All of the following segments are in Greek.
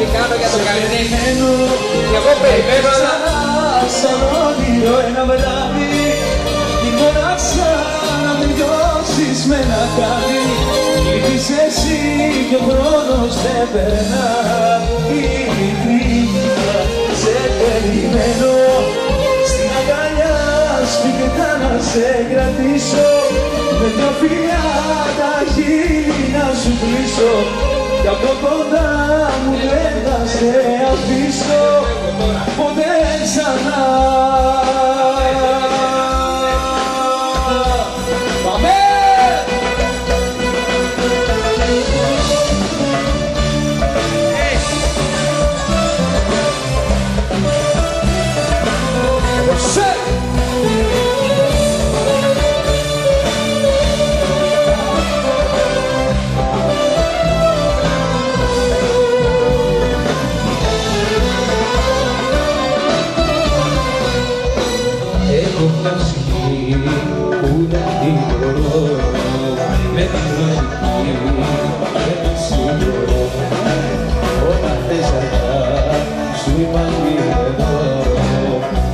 και κάνω για το καλλιτέχνη. Και εγώ περιμένω σαν όνειρο ένα βράδυ την μοναξιά να με διώσεις με ένα χάδι. Λείπεις εσύ και ο χρόνος δεν περνά. Ειλικρινά σε περιμένω στην αγκαλιά σου και να σε κρατήσω. Με δυο φιλιά τα χείλη να σου κλείσω κι από κοντά μου δεν θα σε αφήσω ποτέ ξανά. Πάμε! Έχω μια ψυχή που δεν την μπορώ με την λογική και με συγχωρώ. Όταν θες αργά σου είπα μη εδώ,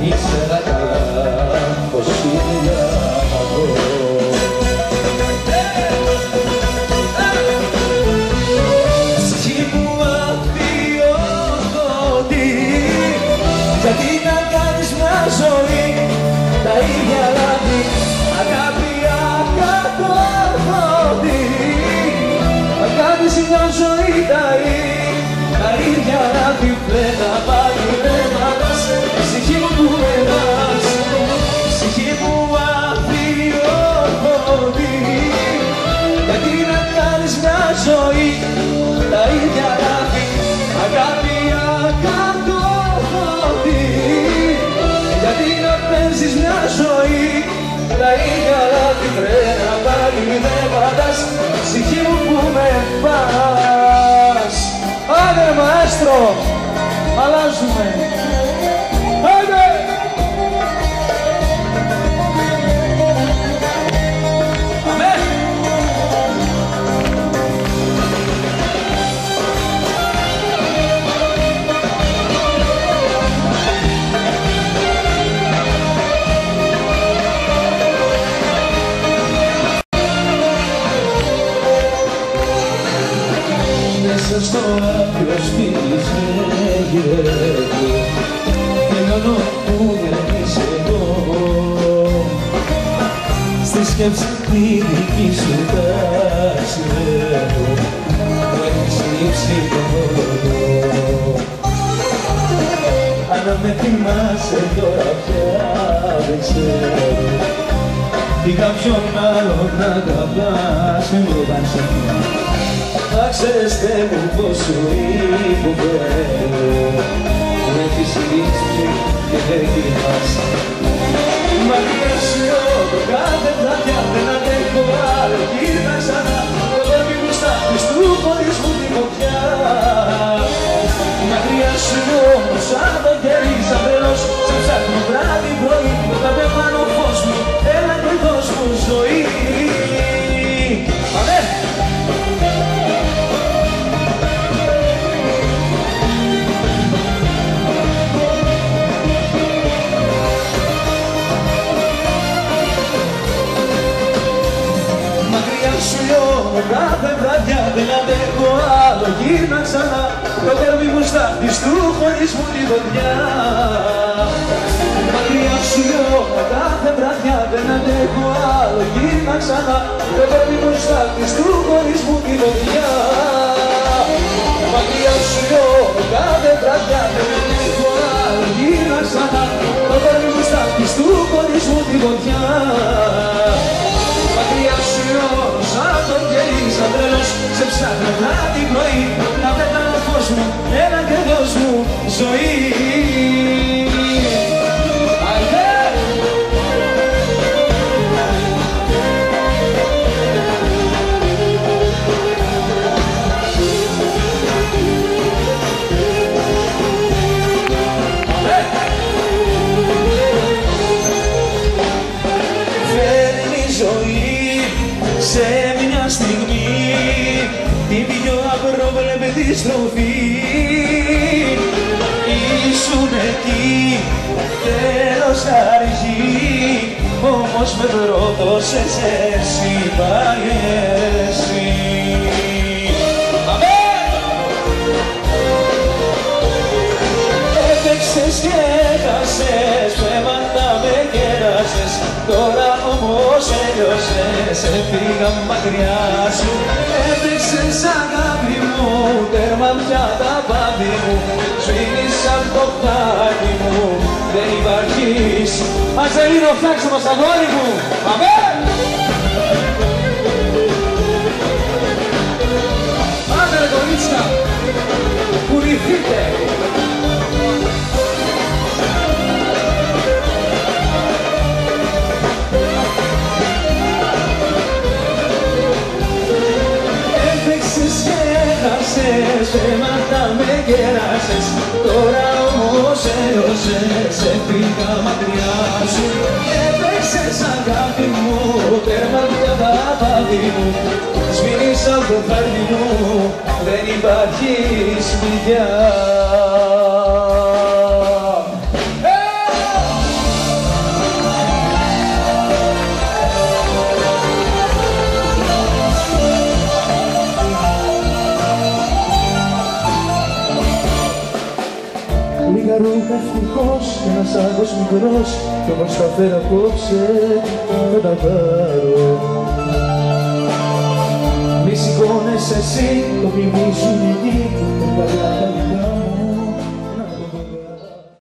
ήξερα καλά πως είναι για να βρω. Ψυχή μου αφιώτη, γιατί να κάνεις μια ζωή τα ίδια λάθη, αγάπη ακατόρθωτη. Να κάνεις μια ζωή τα ίδια λάθη, δεν θα πάλι δεν μάτας. Ψυχή μου που εμάς, ψυχή μου αφιώτη, γιατί να κάνεις μια ζωή τα ίδια λάθη, αγάπη ακατόρθωτη. Γιατί να παίζεις μια ζωή τα ίδια λάθη, τρένα πάλι δεν πατάς. Ψυχή μου που με πας. Άντε μαέστρο, αλλάζουμε. Άντε! Αμέ! Μέσα στο άκρο σπίτις με γυρεύω, τελειώνω που δεν είσαι εδώ. Στη σκέψη τη δική σου ταξιδεύω, μου έχεις λείψει το χρόνο. Αν με θυμάσαι τώρα πια δεν ξέρω, ή κάποιον άλλον να αγαπάς με ρωτάς. Θα ξέρεις Θεέ μου πως σου υποφέρω, μου έχεις λείψει και δεν κοιμάσαι. Μακριά σου το κάθε βράδια δεν αντέχω άλλο, γύρνα ξανά το δέρμι μου στα πιστού χωρίς μου τη φωτιά. Μακριά σου όμως σαν το κερί σαν τρελός, σε ψάχνω βράδυ πρωί, θα πεθάνω φως μου, έλα και δώσ' μου ζωή. Πάμε! Κάθε βραδιά δεν αντέχω άλλο, γύρνα ξανά το τέρμι μου στα πιστού χωρίς μου τη φωτιά. Μακριά σου λέω, κάθε βραδιά δεν αντέχω άλλο, γύρνα ξανά το τέρμι μου στα πιστού χωρίς μου τη φωτιά. Μακριά σου λέω, κάθε βραδιά δεν αντέχω άλλο, γύρνα ξανά το τέρμι μου στα πιστού χωρίς μου τη φωτιά. Μακριά σου σαν το κερί σαν τρελός, σε ψάχνω βράδυ πρωί, να πετάω φως μου, έλα και δώσ' μου ζωή. Σε μια στιγμή την πιο απρόβλεπτη στροφή. πως με πρόδωσες εσύ, πάλι εσύ. Έπαιξες και έχασες, ψέματα με κέρασες, τώρα όμως έλειωσες, έφυγα μακριά σου. Έπαιξες αγάπη μου, τέρμα πια τα πάθη μου, σβήνεις απ' το χάρτη μου, δεν υπάρχεις. Ας λίγο φτιάξουμε στα γόρι μου. Αμέ! Άντε ρε κορίτσια, πουληθείτε. Έπαιξες και έχασες, ψέματα με κέρασες, τώρα όμως έλειωσες, έφυγα μακριά σου. Έπαιξες αγάπη μου, τέρμα πια τα πάθη μου, σβήνεις απ' το χάρτη μου, δεν υπάρχεις πια. Λίγα ρούχα ευτυχώς κι ένας άγχος μικρός, κι όμως τα φέρα απόψε θα τα πάρω. Μη σηκώνεσαι εσύ, το κλειδί σου είναι εκεί, το καλά θα